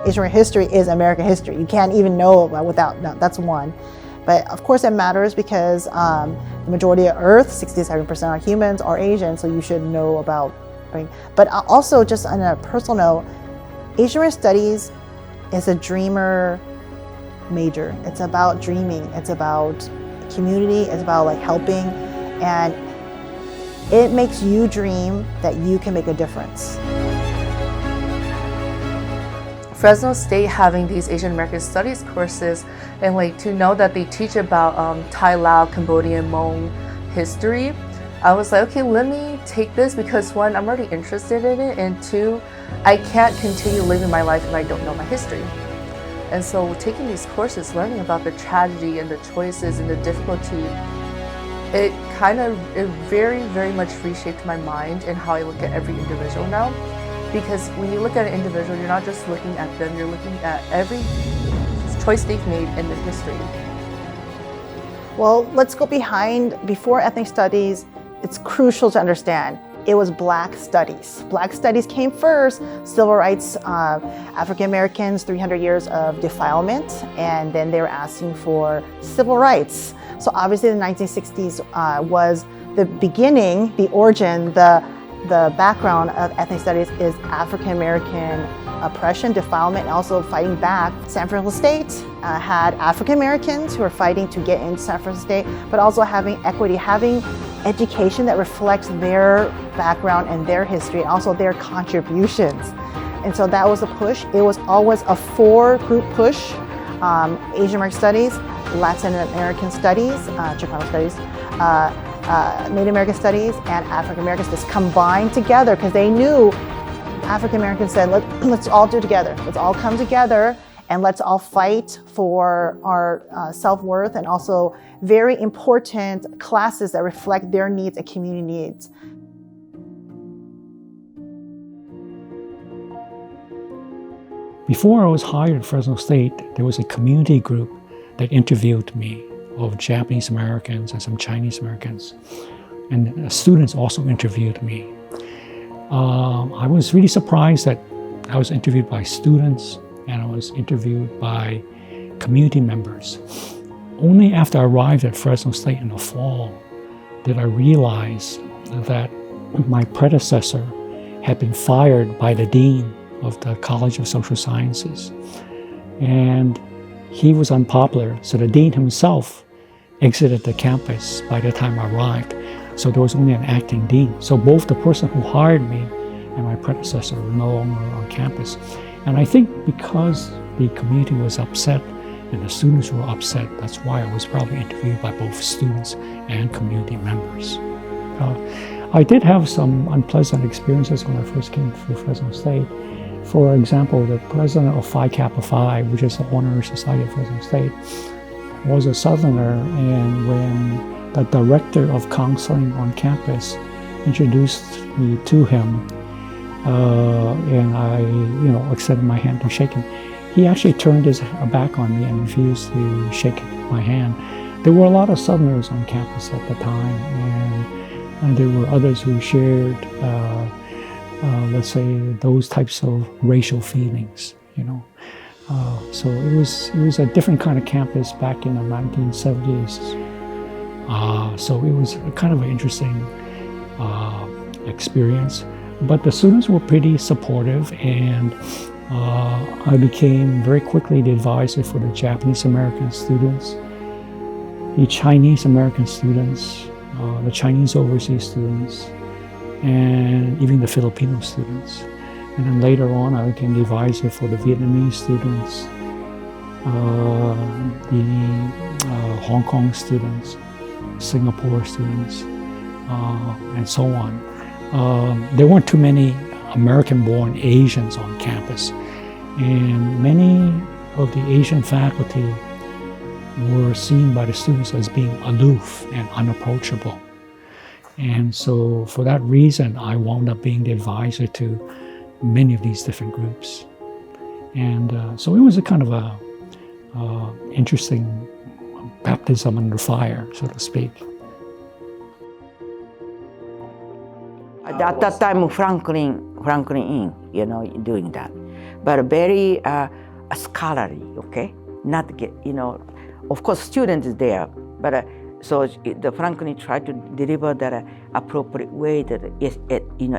Asian history is American history. You can't even know about without, no, that's one. But of course it matters because the majority of Earth, 67% of humans are Asian, so you should know about, right? But also just on a personal note, Asian studies is a dreamer major. It's about dreaming, it's about community, it's about like helping, and it makes you dream that you can make a difference. Fresno State having these Asian American Studies courses, and like to know that they teach about Thai, Lao, Cambodian, Hmong history, I was like, okay, let me take this because one, I'm already interested in it, and two, I can't continue living my life if I don't know my history. And so taking these courses, learning about the tragedy and the choices and the difficulty, it very, very much reshaped my mind and how I look at every individual now. Because when you look at an individual, you're not just looking at them, you're looking at every choice they've made in the history. Well, let's go before ethnic studies, it's crucial to understand. It was Black studies. Black studies came first, civil rights, African Americans, 300 years of defilement, and then they were asking for civil rights. So obviously the 1960s was the beginning, the origin, the background of ethnic studies is African American oppression, defilement, and also fighting back. San Francisco State had African Americans who were fighting to get into San Francisco State, but also having equity, having education that reflects their background and their history, and also their contributions. And so that was a push. It was always a 4-group push: Asian American Studies, Latin American Studies, Chicano Studies, Native American Studies, and African American Studies combined together because they knew African Americans said, let's all do it together. Let's all come together and let's all fight for our self-worth, and also very important classes that reflect their needs and community needs. Before I was hired at Fresno State, there was a community group that interviewed me of Japanese Americans and some Chinese Americans. And students also interviewed me. I was really surprised that I was interviewed by students and I was interviewed by community members. Only after I arrived at Fresno State in the fall did I realize that my predecessor had been fired by the dean of the College of Social Sciences. And he was unpopular, so the dean himself exited the campus by the time I arrived. So there was only an acting dean. So both the person who hired me and my predecessor were no longer on campus. And I think because the community was upset and the students were upset, that's why I was probably interviewed by both students and community members. I did have some unpleasant experiences when I first came to Fresno State. For example, the president of Phi Kappa Phi, which is the honorary society of Fresno State, was a Southerner, and when the director of counseling on campus introduced me to him, and I, extended my hand to shake him, he actually turned his back on me and refused to shake my hand. There were a lot of Southerners on campus at the time, and there were others who shared, let's say, those types of racial feelings, So it was a different kind of campus back in the 1970s. So it was kind of an interesting experience. But the students were pretty supportive, and I became very quickly the advisor for the Japanese American students, the Chinese American students, the Chinese overseas students, and even the Filipino students. And then later on, I became the advisor for the Vietnamese students, the Hong Kong students, Singapore students, and so on. There weren't too many American-born Asians on campus, and many of the Asian faculty were seen by the students as being aloof and unapproachable. And so for that reason, I wound up being the advisor to many of these different groups. And so it was a kind of a interesting baptism under fire, so to speak. At that time, Franklin Inn, doing that. but very scholarly, okay? Not get, of course student is there, but so the Franklin tried to deliver that appropriate way that is,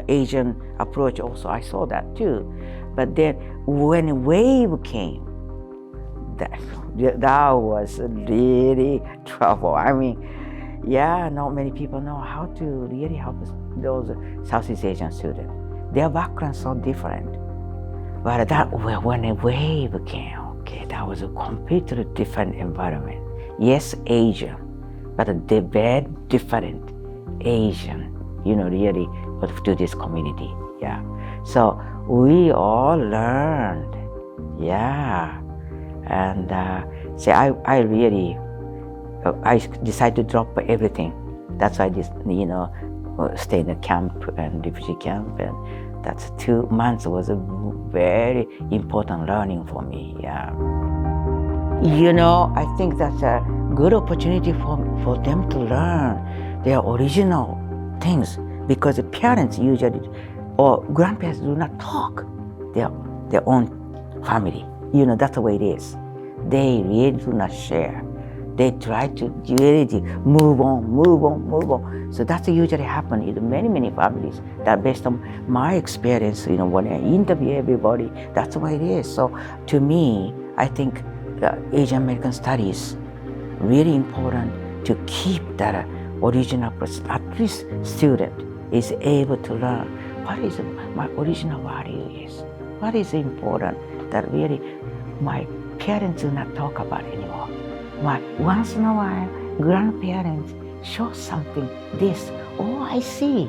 Asian approach also, I saw that too. But then when wave came, that was really trouble. I mean, yeah, not many people know how to really help those Southeast Asian students. Their background's so different. But when a wave came, okay, that was a completely different environment. Yes, Asian, but they're very different Asian, really to this community, yeah. So we all learned, yeah. And I really, I decided to drop everything. That's why I just, stay in a camp and refugee camp, and that's 2 months was a very important learning for me, yeah. I think that's a good opportunity for them to learn their original things, because the parents usually, or grandparents do not talk their own family. That's the way it is. They really do not share. They try to really move on. So that's usually happen in many families. That based on my experience, when I interview everybody, that's the way it is. So to me, I think Asian American studies really important to keep that original, at least student is able to learn what is my original value is, what is important that really my parents do not talk about anymore. Once in a while, grandparents show something, this, oh, I see,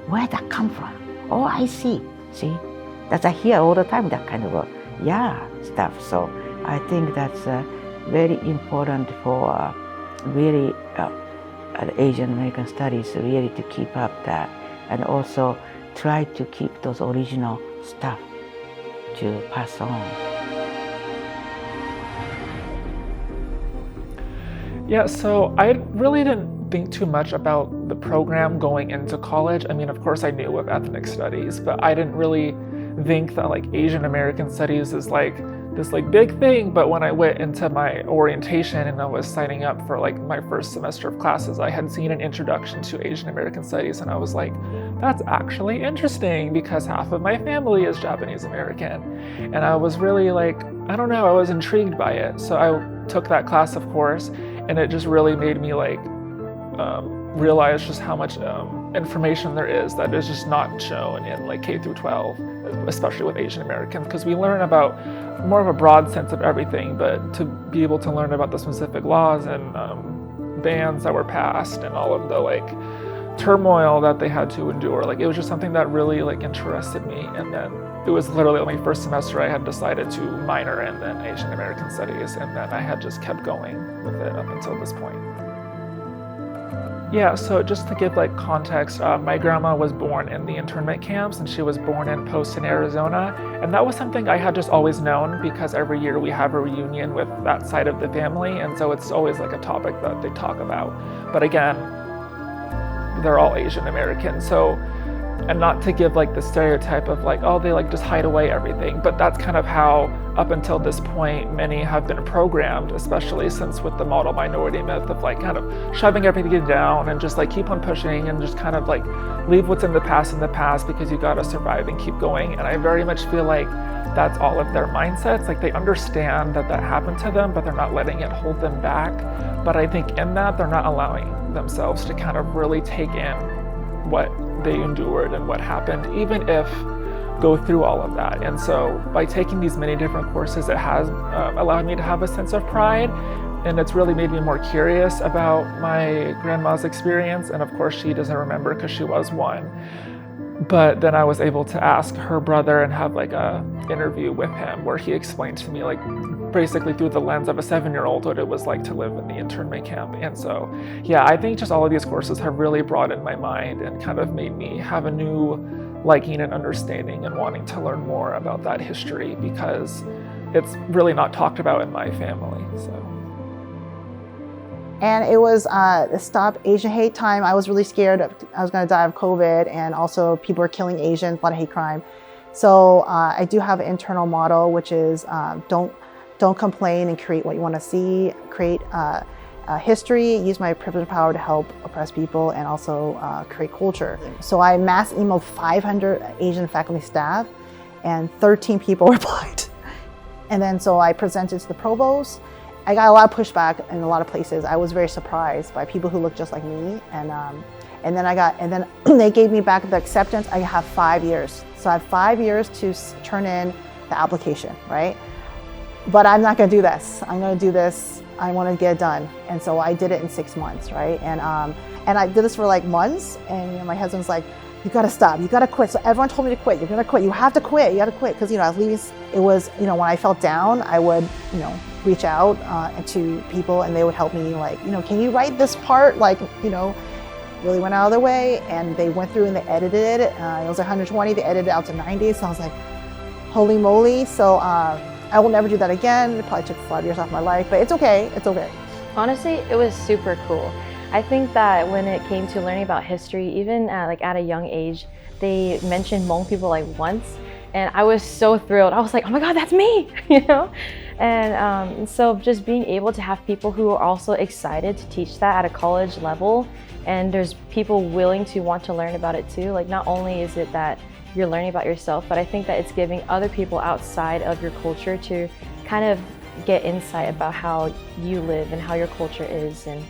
where that come from, oh, I see, that's I hear all the time, that kind of, stuff. So I think that's very important for really Asian American studies, really to keep up that, and also try to keep those original stuff to pass on. Yeah, so I really didn't think too much about the program going into college. I mean, of course I knew of ethnic studies, but I didn't really think that Asian American studies is this big thing. But when I went into my orientation and I was signing up for my first semester of classes, I had seen an introduction to Asian American studies, and I was like, that's actually interesting because half of my family is Japanese American. And I was really I don't know, I was intrigued by it. So I took that class, of course, and it just really made me realize just how much information there is that is just not shown in K through 12, especially with Asian Americans, because we learn about more of a broad sense of everything, but to be able to learn about the specific laws and bans that were passed and all of the turmoil that they had to endure, it was just something that really interested me. And then it was literally my first semester I had decided to minor in then Asian American studies, and then I had just kept going with it up until this point. Yeah, so just to give context, my grandma was born in the internment camps, and she was born in Poston, Arizona. And that was something I had just always known, because every year we have a reunion with that side of the family. And so it's always a topic that they talk about. But again, they're all Asian American. So, and not to give the stereotype of oh, they just hide away everything, but that's kind of how up until this point many have been programmed, especially since with the model minority myth of kind of shoving everything down and just keep on pushing and just kind of leave what's in the past because you gotta survive and keep going. And I very much feel that's all of their mindsets. They understand that happened to them, but they're not letting it hold them back. But I think in that they're not allowing themselves to kind of really take in what they endured and what happened, even if go through all of that. And so by taking these many different courses, it has allowed me to have a sense of pride, and it's really made me more curious about my grandma's experience. And of course she doesn't remember because she was one, but then I was able to ask her brother and have a interview with him where he explained to me basically through the lens of a 7-year-old what it was like to live in the internment camp. And so yeah, I think just all of these courses have really broadened my mind and kind of made me have a new liking and understanding and wanting to learn more about that history, because it's really not talked about in my family. So. And it was the Stop Asian Hate time. I was really scared I was going to die of COVID, and also people were killing Asians, a lot of hate crime. So I do have an internal model, which is don't complain and create what you want to see, create history, use my privilege and power to help oppressed people, and also create culture. So I mass emailed 500 Asian faculty staff, and 13 people replied. And then so I presented to the provost. I got a lot of pushback in a lot of places. I was very surprised by people who look just like me, and then they gave me back the acceptance. I have 5 years, so I have 5 years to turn in the application, right? But I'm not going to do this. I'm going to do this. I want to get it done, and so I did it in 6 months, right? And I did this for like months, and my husband's like, "You got to stop. You got to quit." So everyone told me to quit. You're going to quit. You have to quit. You got to quit, because I was leaving. It was when I felt down, I would reach out to people, and they would help me, like, can you write this part, like, really went out of their way, and they went through and they edited it. It was 120. They edited it out to 90. So I was like, holy moly. So I will never do that again. It probably took 5 years off my life, but it's okay. It's okay. Honestly, it was super cool. I think that when it came to learning about history, even at a young age, they mentioned Hmong people like once, and I was so thrilled. I was like, oh my God, that's me, And so just being able to have people who are also excited to teach that at a college level, and there's people willing to want to learn about it too. Like, not only is it that you're learning about yourself, but I think that it's giving other people outside of your culture to kind of get insight about how you live and how your culture is and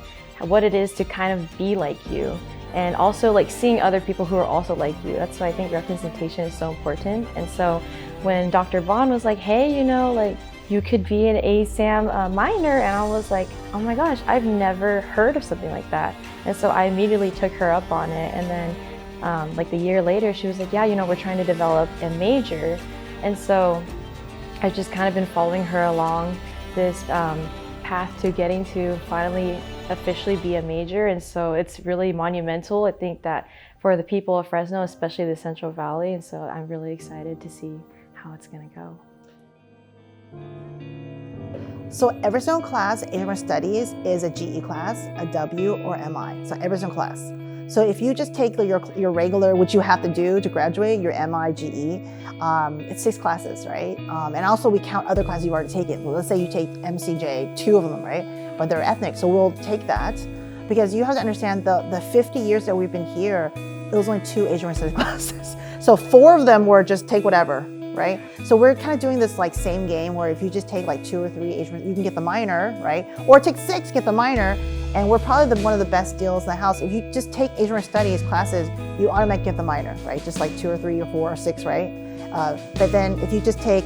what it is to kind of be like you. And also like seeing other people who are also like you. That's why I think representation is so important. And so when Dr. Bond was like, hey, like you could be an ASAM minor, and I was like, oh my gosh, I've never heard of something like that. And so I immediately took her up on it. And then like a year later, she was like, yeah, we're trying to develop a major. And so I've just kind of been following her along this path to getting to finally officially be a major. And so it's really monumental, I think, that for the people of Fresno, especially the Central Valley. And so I'm really excited to see how it's going to go. So every single class, Asian Studies, is a GE class, a W, or MI. So every single class. So if you just take your regular, which you have to do to graduate, your MI, GE, it's 6 classes, right? And also we count other classes you've already taken. Well, let's say you take MCJ, 2 of them, right? But they're ethnic, so we'll take that. Because you have to understand the 50 years that we've been here, it was only 2 Asian Studies classes. So 4 of them were just take whatever, right? So we're kind of doing this like same game where if you just take like 2 or 3 Asian, you can get the minor, right? Or take 6, get the minor. And we're probably one of the best deals in the house. If you just take Asian Studies classes, you automatically get the minor, right? Just like 2 or 3 or 4 or 6, right? But then if you just take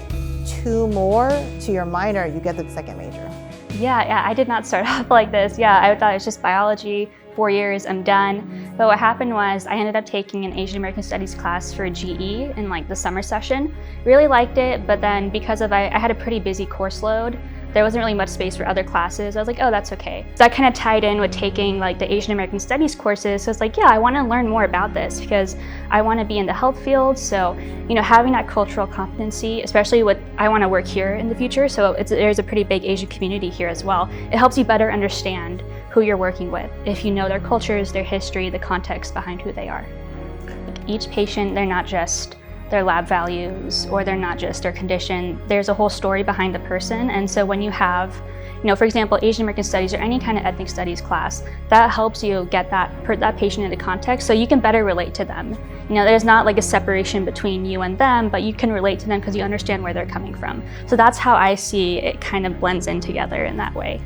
2 more to your minor, you get the second major. Yeah, I did not start off like this. Yeah, I thought it was just biology, 4 years, I'm done. But what happened was I ended up taking an Asian American Studies class for GE in like the summer session. Really liked it, but then because of I had a pretty busy course load, there wasn't really much space for other classes. I was like, oh, that's okay. So that kind of tied in with taking like the Asian American Studies courses. So it's like, yeah, I want to learn more about this because I want to be in the health field. So, having that cultural competency, especially with, I want to work here in the future. So there's a pretty big Asian community here as well. It helps you better understand who you're working with if you know their cultures, their history, the context behind who they are. Each patient, they're not just their lab values, or they're not just their condition. There's a whole story behind the person. And so when you have, for example, Asian American Studies or any kind of ethnic studies class, that helps you get that patient into context so you can better relate to them. There's not like a separation between you and them, but you can relate to them because you understand where they're coming from. So that's how I see it kind of blends in together in that way.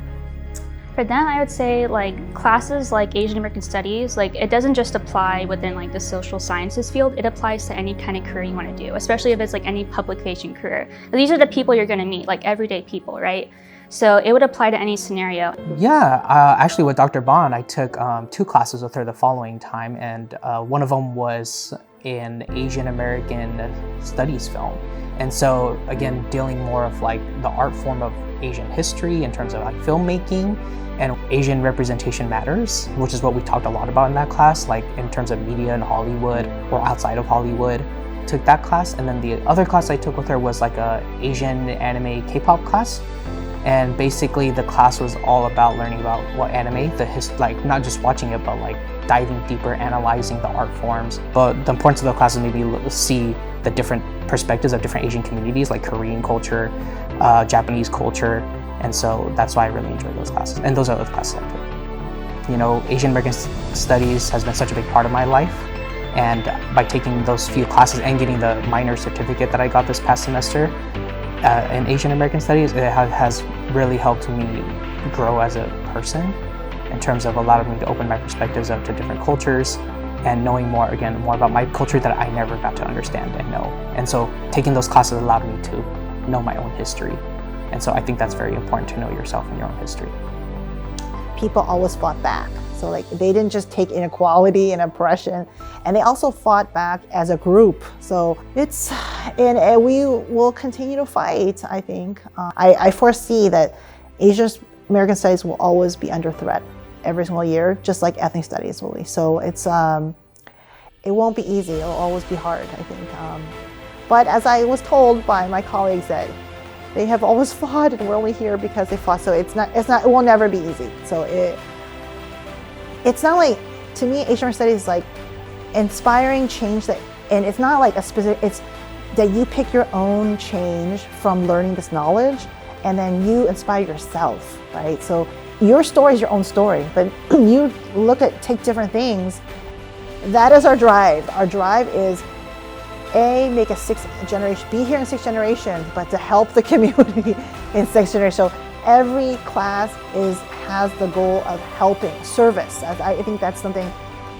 For them, I would say like classes like Asian American Studies, like it doesn't just apply within like the social sciences field, it applies to any kind of career you want to do, especially if it's like any public facing career. These are the people you're going to meet, like everyday people, right? So it would apply to any scenario. Yeah, actually with Dr. Bond, I took 2 classes with her the following time, and one of them was in Asian American Studies film. And so again, dealing more of like the art form of Asian history in terms of like filmmaking, and Asian representation matters, which is what we talked a lot about in that class, like in terms of media in Hollywood or outside of Hollywood. Took that class, and then the other class I took with her was like a Asian anime K-pop class. And basically the class was all about learning about what anime, like not just watching it, but like diving deeper, analyzing the art forms. But the importance of the class is maybe see the different perspectives of different Asian communities, like Korean culture, Japanese culture, and so that's why I really enjoy those classes, and those are the classes I took. You know, Asian American Studies has been such a big part of my life, and by taking those few classes and getting the minor certificate that I got this past semester in Asian American Studies, it has really helped me grow as a person in terms of allowing me to open my perspectives up to different cultures and knowing more about my culture that I never got to understand and know. And so taking those classes allowed me to know my own history. And so I think that's very important, to know yourself and your own history. People always fought back. So like they didn't just take inequality and oppression, and they also fought back as a group. So and we will continue to fight, I think. I foresee that Asian American Studies will always be under threat every single year, just like ethnic studies will be. So it won't be easy, it'll always be hard, I think. But as I was told by my colleagues that they have always fought and we're only here because they fought, so it will never be easy. So it's not like, to me, Asian American Studies is like inspiring change and it's not like a specific, it's that you pick your own change from learning this knowledge and then you inspire yourself, right? So your story is your own story, but you take different things. That is our drive. Our drive is make a 6th generation, be here in 6 generations, but to help the community in 6 generations. So every class has the goal of helping, service. I think that's something,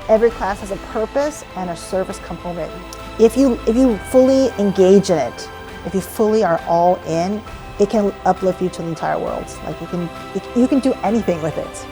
every class has a purpose and a service component. If you fully engage in it, if you fully are all in, it can uplift you to the entire world. Like you can do anything with it.